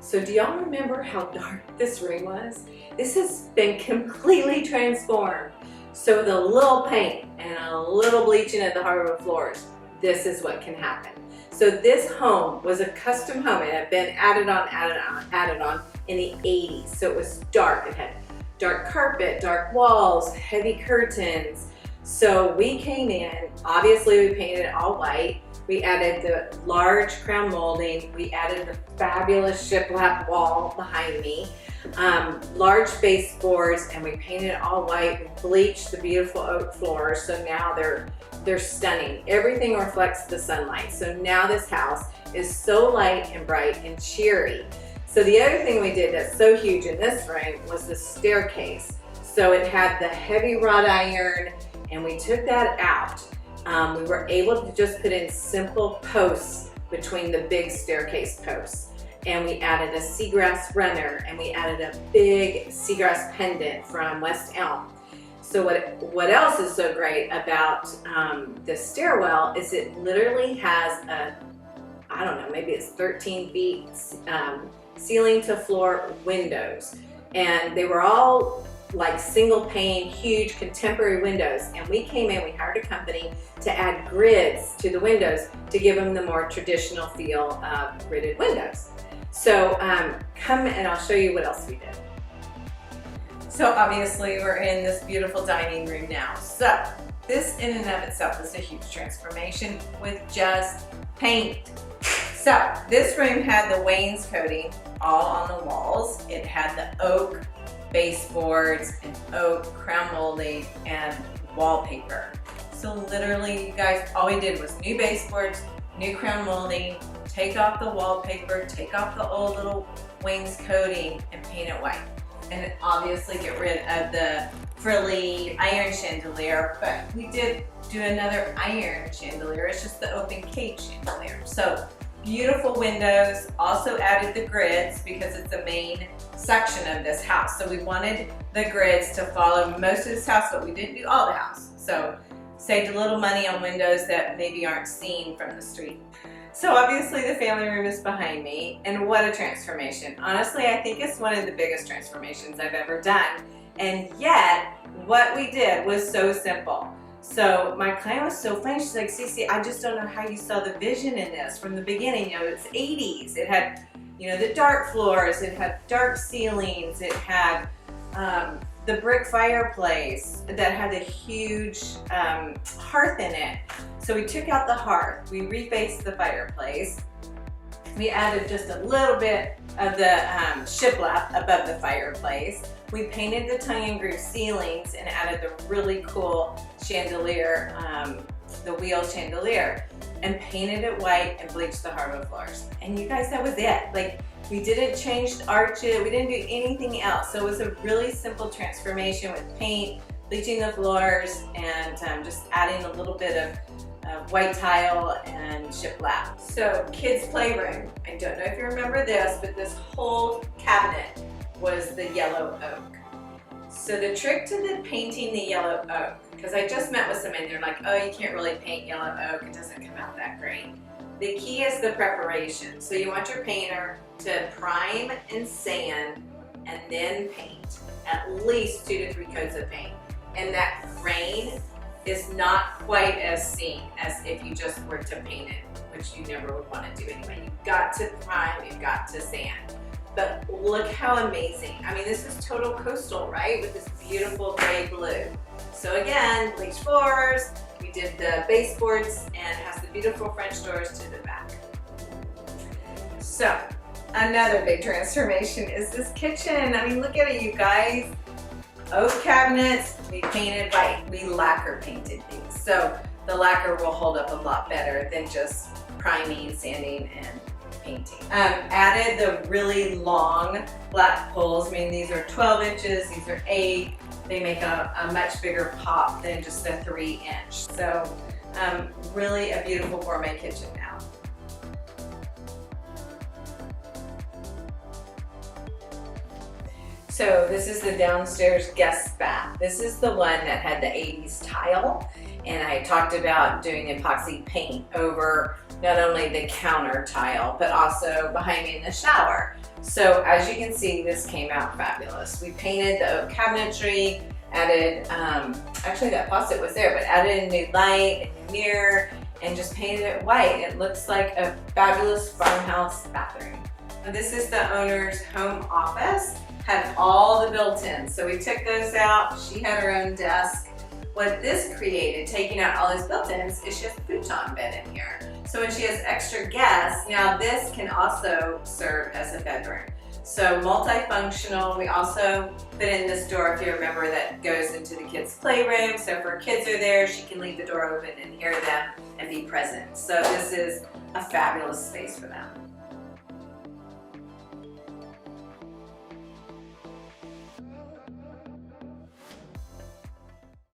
So do y'all remember how dark this room was? This has been completely transformed. So with a little paint and a little bleaching of the hardwood floors, this is what can happen. So this home was a custom home. It had been added on in the 80s. So it was dark. It had dark carpet, dark walls, heavy curtains. So we came in, obviously we painted it all white. We added the large crown molding. We added the fabulous shiplap wall behind me, large baseboards, and we painted it all white. We bleached the beautiful oak floors, so now they're stunning. Everything reflects the sunlight. So now this house is so light and bright and cheery. So the other thing we did that's so huge in this room was the staircase. So it had the heavy wrought iron, and we took that out. We were able to just put in simple posts between the big staircase posts. And we added a seagrass runner, and we added a big seagrass pendant from West Elm. So what else is so great about the stairwell is it literally has a, I don't know, maybe it's 13 feet ceiling to floor windows. And they were all like single pane, huge contemporary windows. And we came in, we hired a company to add grids to the windows to give them the more traditional feel of gridded windows. So come and I'll show you what else we did. So obviously we're in this beautiful dining room now. So this in and of itself is a huge transformation with just paint. So this room had the wainscoting all on the walls. It had the oak baseboards and oak crown molding and wallpaper. So literally, you guys, all we did was new baseboards, new crown molding, take off the wallpaper, take off the old little wainscoting and paint it white. And obviously get rid of the frilly iron chandelier, but we did do another iron chandelier. It's just the open cage chandelier. So beautiful windows, also added the grids because it's the main section of this house. So we wanted the grids to follow most of this house, but we didn't do all the house. So saved a little money on windows that maybe aren't seen from the street. So obviously the family room is behind me, and what a transformation. Honestly, I think it's one of the biggest transformations I've ever done. And yet, what we did was so simple. So my client was so funny. She's like, Cece, I just don't know how you saw the vision in this from the beginning. You know, it's 80s. It had, you know, the dark floors. It had dark ceilings. It had the brick fireplace that had a huge hearth in it. So we took out the hearth. We refaced the fireplace. We added just a little bit of the shiplap above the fireplace. We painted the tongue and groove ceilings and added the really cool chandelier, the wheel chandelier, and painted it white and bleached the hardwood floors. And you guys, that was it. Like, we didn't change the arches, we didn't do anything else. So it was a really simple transformation with paint, bleaching the floors, and just adding a little bit of white tile and shiplap. So kids playroom. I don't know if you remember this, but this whole cabinet was the yellow oak. So the trick to the painting the yellow oak, because I just met with somebody, they're like, oh, you can't really paint yellow oak, it doesn't come out that great. The key is the preparation. So you want your painter to prime and sand and then paint, at least 2 to 3 coats of paint. And that grain is not quite as seen as if you just were to paint it, which you never would want to do anyway. You've got to prime, you've got to sand. But look how amazing. I mean, this is total coastal, right? With this beautiful gray blue. So again, bleached floors, we did the baseboards, and it has the beautiful French doors to the back. So another big transformation is this kitchen. I mean, look at it, you guys. Oak cabinets, we painted white. We lacquer painted these. So the lacquer will hold up a lot better than just priming, sanding, and painting. Added the really long black poles. I mean, these are 12 inches, these are 8. They make a much bigger pop than just a 3-inch. So really a beautiful gourmet kitchen now. So this is the downstairs guest bath. This is the one that had the 80s tile, and I talked about doing epoxy paint over not only the counter tile, but also behind me in the shower. So as you can see, this came out fabulous. We painted the oak cabinetry, added, actually that faucet was there, but added a new light, a new mirror, and just painted it white. It looks like a fabulous farmhouse bathroom. This is the owner's home office, had all the built-ins. So we took those out. She had her own desk. What this created, taking out all those built-ins, is she has a futon bed in here. So when she has extra guests, now this can also serve as a bedroom. So multifunctional. We also put in this door, if you remember, that goes into the kids' playroom. So if her kids are there, she can leave the door open and hear them and be present. So this is a fabulous space for them.